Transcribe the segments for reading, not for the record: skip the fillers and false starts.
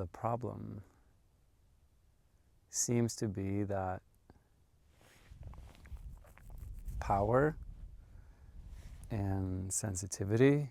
the problem seems to be that power and sensitivity,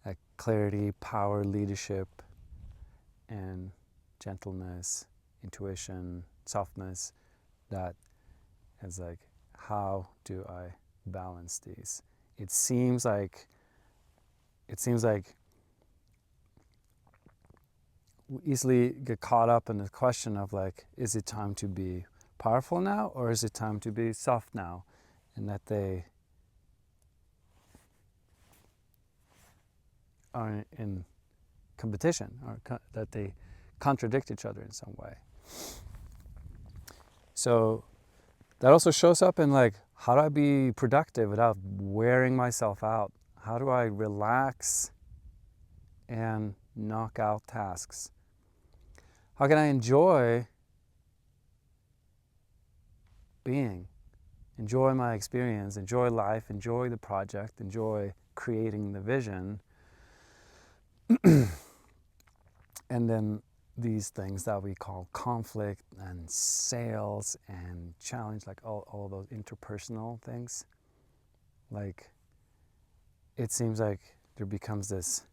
like clarity, power, leadership, and gentleness, intuition, softness, that is like, how do I balance these? It seems like we easily get caught up in the question of like, is it time to be powerful now, or is it time to be soft now? And that they are in competition, or that they contradict each other in some way. So that also shows up in like, how do I be productive without wearing myself out? How do I relax and knock out tasks? How can I enjoy being, enjoy my experience, enjoy life, enjoy the project, enjoy creating the vision? And then these things that we call conflict and sales and challenge, like all those interpersonal things, like it seems like there becomes this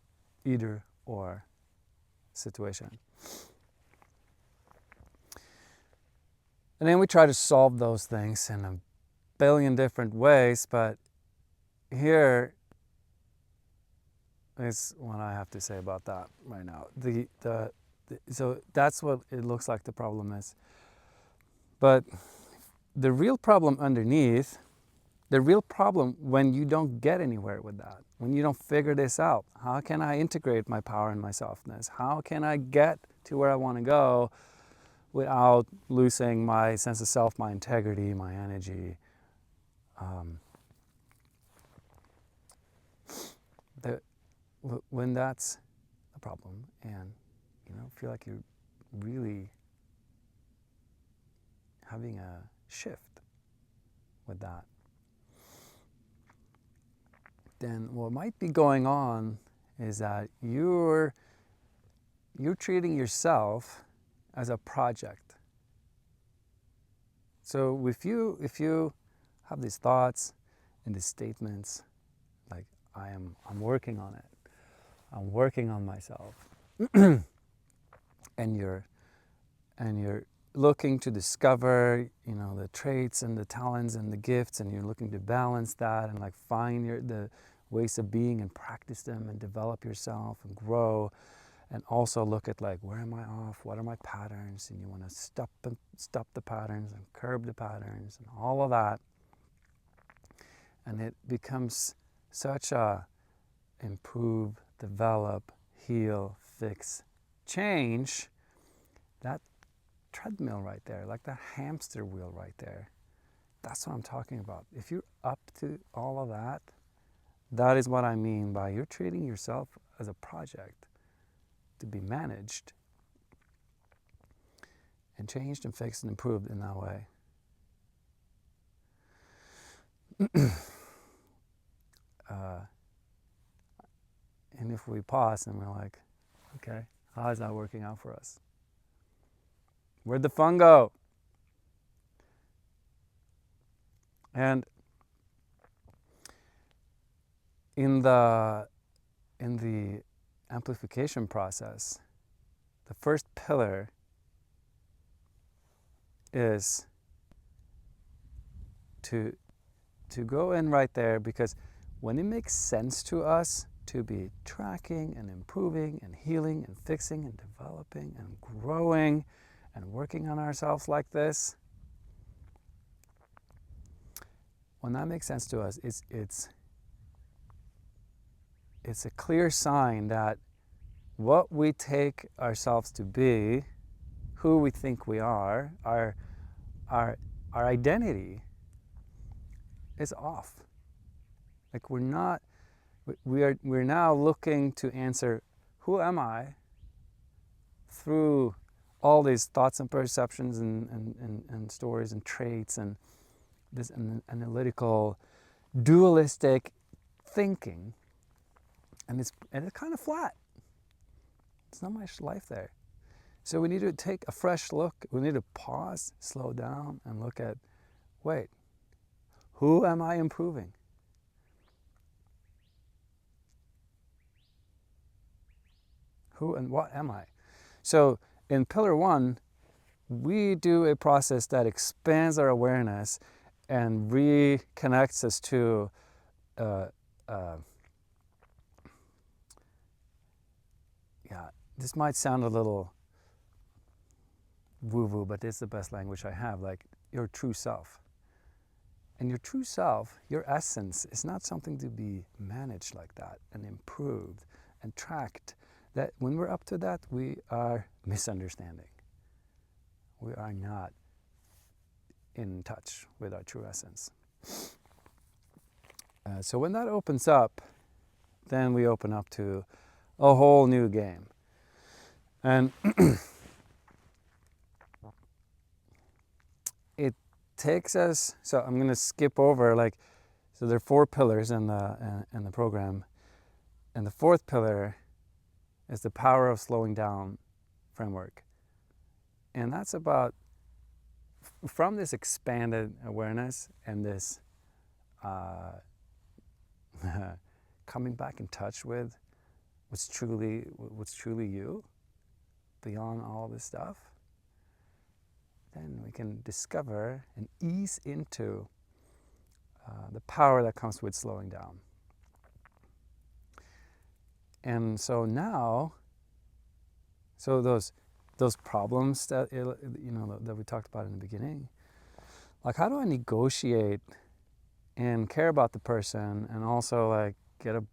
either or situation. And then we try to solve those things in a billion different ways, but here is what I have to say about that right now. So that's what it looks like the problem is. But the real problem underneath, the real problem when you don't get anywhere with that, when you don't figure this out, how can I integrate my power and my softness? How can I get to where I want to go without losing my sense of self, my integrity, my energy? When that's a problem, and feel like you're really having a shift with that, then what might be going on is that you're treating yourself as a project. So if you have these thoughts and these statements, like I'm working on it, I'm working on myself, and you're looking to discover, the traits and the talents and the gifts, and you're looking to balance that and like find the ways of being and practice them and develop yourself and grow, and also look at like, where am I off? What are my patterns? And you want to stop the patterns and curb the patterns and all of that. And it becomes such a improve, develop, heal, fix, change, that treadmill right there, like that hamster wheel right there. That's what I'm talking about. If you're up to all of that, that is what I mean by you're treating yourself as a project to be managed and changed and fixed and improved in that way. And if we pause and we're like, okay, how is that working out for us? Where'd the fun go? And in the amplification process, the first pillar is to go in right there, because when it makes sense to us to be tracking and improving and healing and fixing and developing and growing and working on ourselves like this, when that makes sense to us, it's a clear sign that what we take ourselves to be, who we think we are, our identity is off. Like we're now looking to answer, who am I, through all these thoughts and perceptions and stories and traits and this analytical, dualistic thinking, and it's kind of flat. There's not much life there. So we need to take a fresh look. We need to pause, slow down, and look at, wait, who am I improving? Who and what am I? So in Pillar 1, we do a process that expands our awareness and reconnects us to this might sound a little woo-woo, but it's the best language I have, like your true self. And your true self, your essence, is not something to be managed like that and improved and tracked. That when we're up to that, we are misunderstanding. We are not in touch with our true essence. So when that opens up, then we open up to a whole new game. And it takes us, so I'm going to skip over, so there are 4 pillars in the program. And the 4th pillar is the power of slowing down framework. And that's about, from this expanded awareness and this coming back in touch with what's truly you, beyond all this stuff, then we can discover and ease into the power that comes with slowing down. And so now, so those problems that that we talked about in the beginning, like how do I negotiate and care about the person and also like get a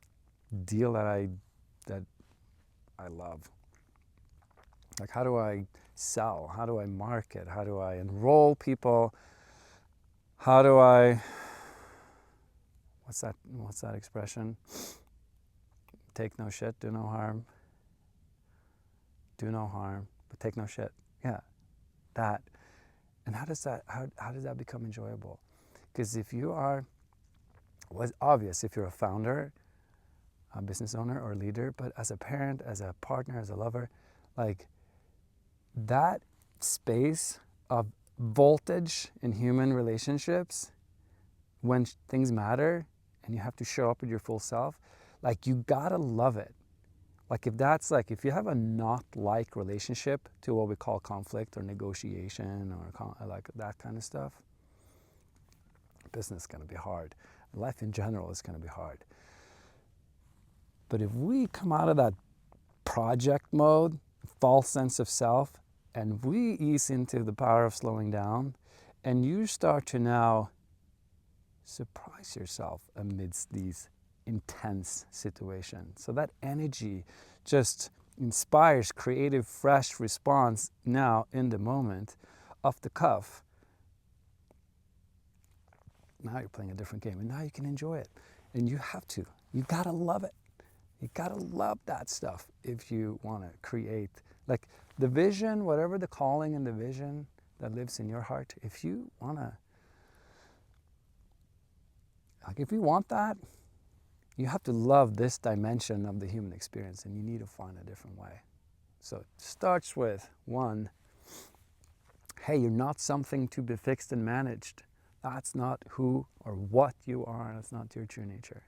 deal that I love? Like how do I sell? How do I market? How do I enroll people? How do I, what's that expression? Take no shit, do no harm. Do no harm, but take no shit. Yeah, that. And how does that become enjoyable? Because if you are, well, it's obvious if you're a founder, a business owner or leader, but as a parent, as a partner, as a lover, like that space of voltage in human relationships, when things matter and you have to show up with your full self, like you gotta love it. Like if you have a not like relationship to what we call conflict or negotiation or like that kind of stuff, business is gonna be hard. Life in general is gonna be hard. But if we come out of that project mode, false sense of self, and we ease into the power of slowing down, and you start to now surprise yourself amidst these intense situations. So that energy just inspires creative, fresh response now in the moment, off the cuff. Now you're playing a different game, and now you can enjoy it. And you have to. You gotta love it. You gotta love that stuff if you wanna create, like the vision, whatever the calling and the vision that lives in your heart, if you want that, you have to love this dimension of the human experience, and you need to find a different way. So it starts with 1, hey, you're not something to be fixed and managed. That's not who or what you are. That's not your true nature.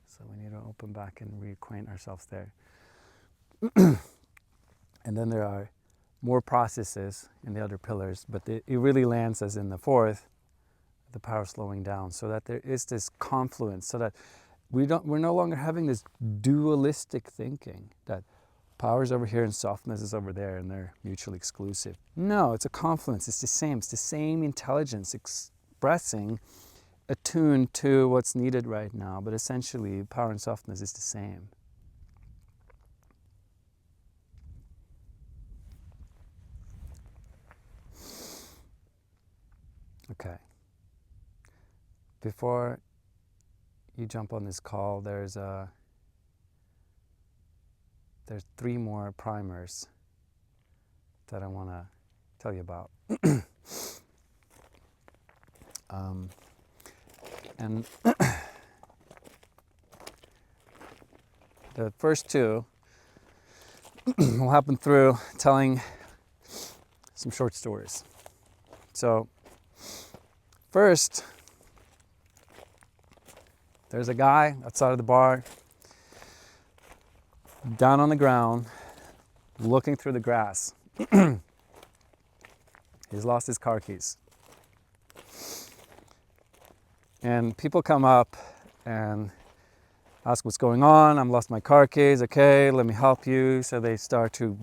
So we need to open back and reacquaint ourselves there. And then there are more processes in the other pillars, but it really lands us in the 4th, the power of slowing down, so that there is this confluence, so that we're no longer having this dualistic thinking that power is over here and softness is over there and they're mutually exclusive. No, it's a confluence. It's the same intelligence expressing attuned to what's needed right now, but essentially power and softness is the same. Okay. Before you jump on this call, there's 3 more primers that I want to tell you about. And the first 2 we'll happen through telling some short stories. So first, there's a guy outside of the bar, down on the ground, looking through the grass. He's lost his car keys. And people come up and ask what's going on. I've lost my car keys. Okay, let me help you. So they start to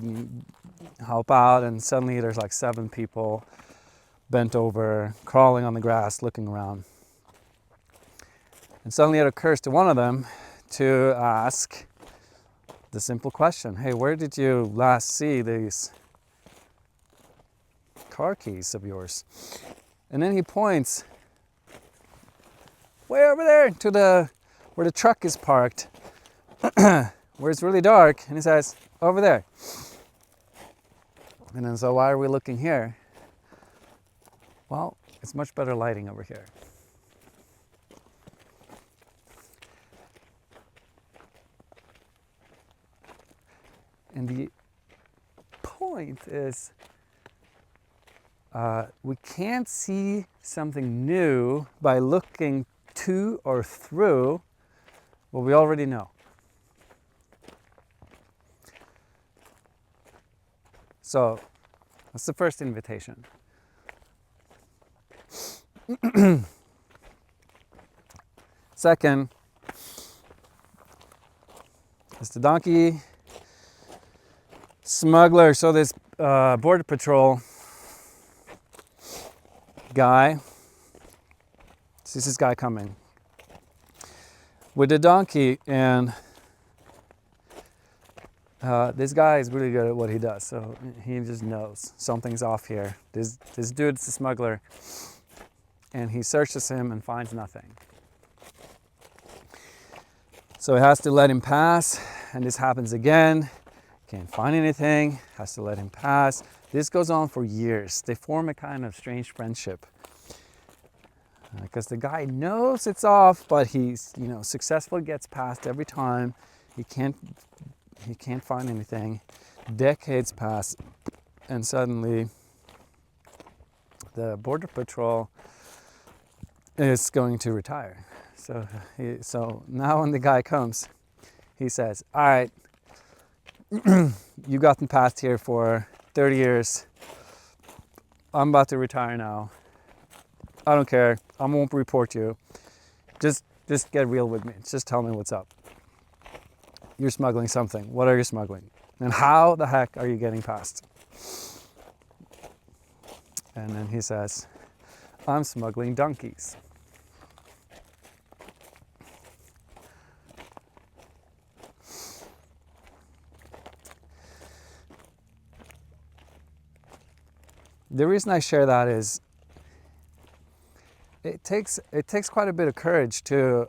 help out, and suddenly there's like 7 people bent over, crawling on the grass, looking around. And suddenly it occurs to one of them to ask the simple question, hey, where did you last see these car keys of yours? And then he points way over there to where the truck is parked, where it's really dark, and he says, over there. And then, so why are we looking here? Well, it's much better lighting over here. And the point is, we can't see something new by looking to or through what we already know. So that's the first invitation. Second is the donkey smuggler. So this border patrol guy sees this guy coming with a donkey, and this guy is really good at what he does. So he just knows something's off here. This dude's a smuggler, and he searches him and finds nothing. So he has to let him pass, and this happens again. Can't find anything, has to let him pass. This goes on for years. They form a kind of strange friendship. Because the guy knows it's off, but he's, successfully gets past every time. He can't find anything. Decades pass, and suddenly the border patrol is going to retire. So now when the guy comes, he says, all right, you've gotten past here for 30 years. I'm about to retire now. I don't care. I won't report you. Just get real with me. Just tell me what's up. You're smuggling something. What are you smuggling? And how the heck are you getting past? And then he says, I'm smuggling donkeys. The reason I share that is it takes quite a bit of courage to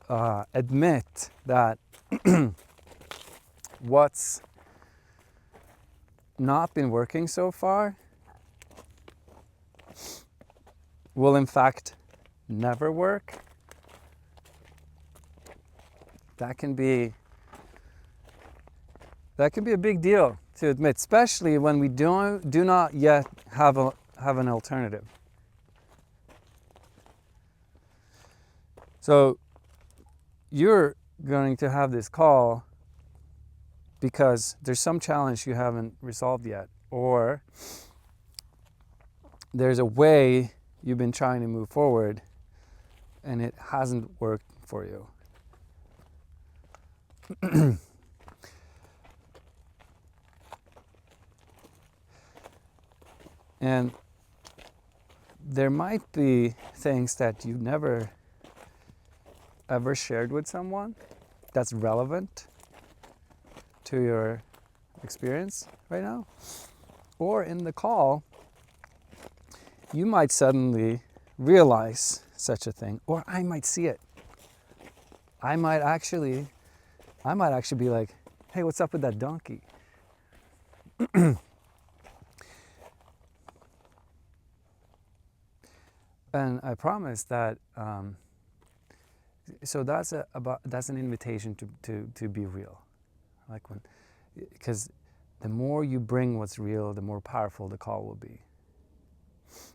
admit that what's not been working so far will in fact never work. That can be a big deal to admit, especially when we do not yet have an alternative. So you're going to have this call because there's some challenge you haven't resolved yet, or there's a way you've been trying to move forward and it hasn't worked for you. And there might be things that you never ever shared with someone that's relevant to your experience right now. Or in the call, you might suddenly realize such a thing, or I might see it. I might actually be like, hey, what's up with that donkey? And I promise that so that's an invitation to be real, because the more you bring what's real, the more powerful the call will be.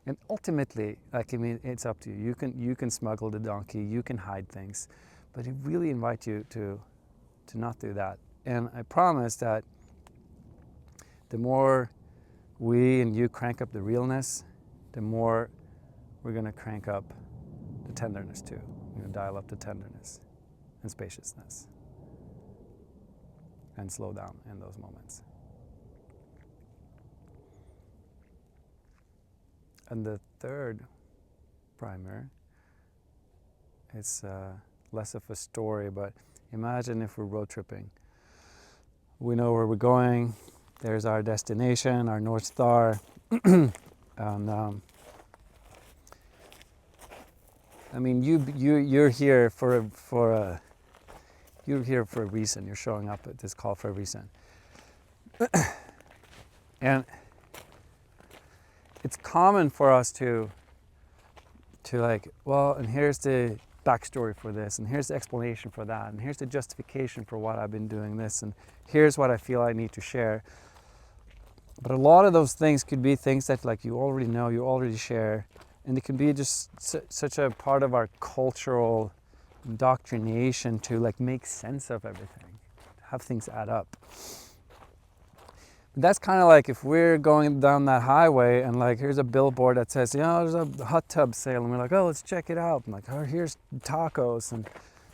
And ultimately, like, I mean, it's up to you. You can smuggle the donkey, you can hide things, but I really invite you to not do that. And I promise that the more we and you crank up the realness, the more we're going to crank up the tenderness too. We're going to dial up the tenderness and spaciousness and slow down in those moments. And the third primer, it's less of a story, but imagine if we're road tripping. We know where we're going. There's our destination, our North Star. And I mean, you're here you're here for a reason. You're showing up at this call for a reason. And it's common for us to like, well, and here's the backstory for this, and here's the explanation for that, and here's the justification for what I've been doing this, and here's what I feel I need to share. But a lot of those things could be things that, like, you already know, you already share, and it can be just such a part of our cultural indoctrination to, like, make sense of everything, have things add up. But that's kind of like if we're going down that highway and, like, here's a billboard that says, you know, there's a hot tub sale, and we're like, oh, let's check it out. And, like, oh, here's tacos, and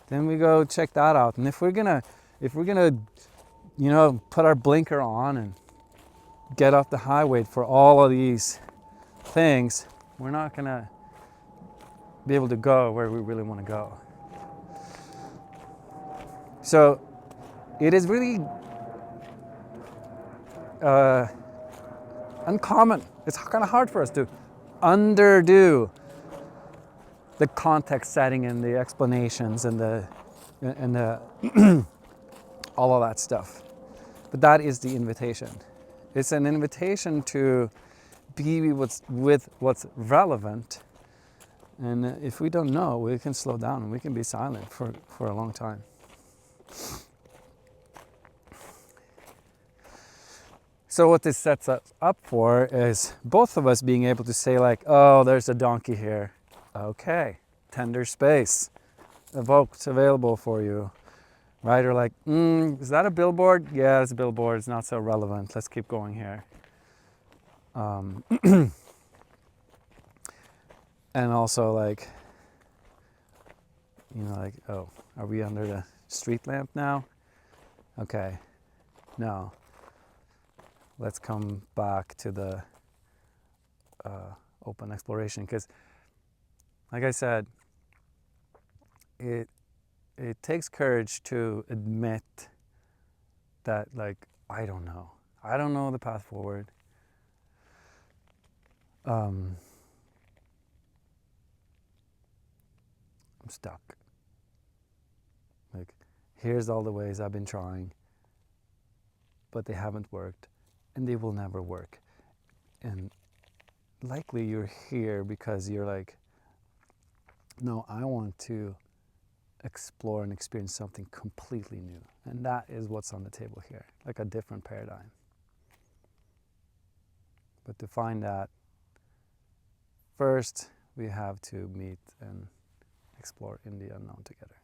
then we go check that out. And if we're gonna, you know, put our blinker on and get off the highway for all of these things, we're not gonna be able to go where we really want to go. So it is really uncommon. It's kind of hard for us to underdo the context setting and the explanations and the all of that stuff. But that is the invitation. It's an invitation to be with what's relevant. And if we don't know, we can slow down and we can be silent for a long time. So what this sets us up for is both of us being able to say, like, oh, there's a donkey here. Okay, tender space. Evoked, available for you. Right? Or like, is that a billboard? Yeah, it's a billboard. It's not so relevant. Let's keep going here. And also, like, you know, like, oh, are we under the street lamp now? Okay, no. Let's come back to the open exploration, because, like I said, it takes courage to admit that, like, I don't know the path forward. I'm stuck. Like, here's all the ways I've been trying, but they haven't worked, and they will never work. And likely you're here because you're like, no, I want to explore and experience something completely new. And that is what's on the table here, like a different paradigm. But to find that, first we have to meet and explore in the unknown together.